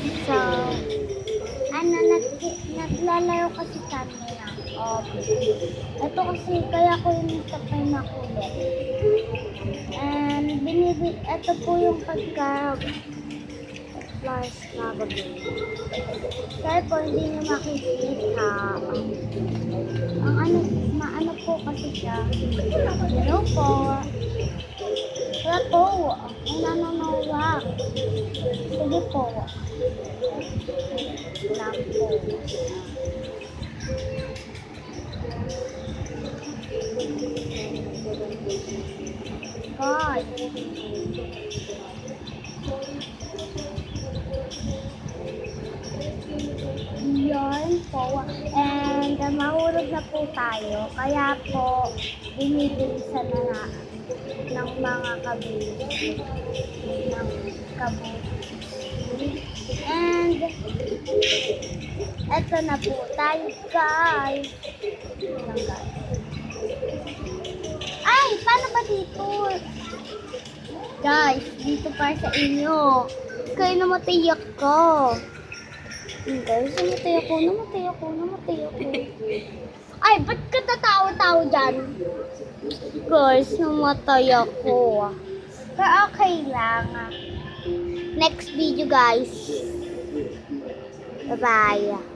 So, naglalaro kasi kami ng ito kasi kaya ko yung tapay makulit. And ito po yung pagka flash na bagay. Kaya po hindi nyo makikita. Ang maano po kasi siya. Ano po? Wala po. Ang nananawa. Sige po. Lang po. God. Yan po. And mahulog na po tayo. Kaya po, binibilisan na ng mga kabuti. And eto na po tayo, guys. Ay, paano ba dito? Guys, dito para sa inyo. Kaya namatay ako. Guys, namatay ako. Ay, ba't ka tatawa-tawa dyan? Guys, namatay ako. Pero okay lang. Next video, guys. Bye-bye.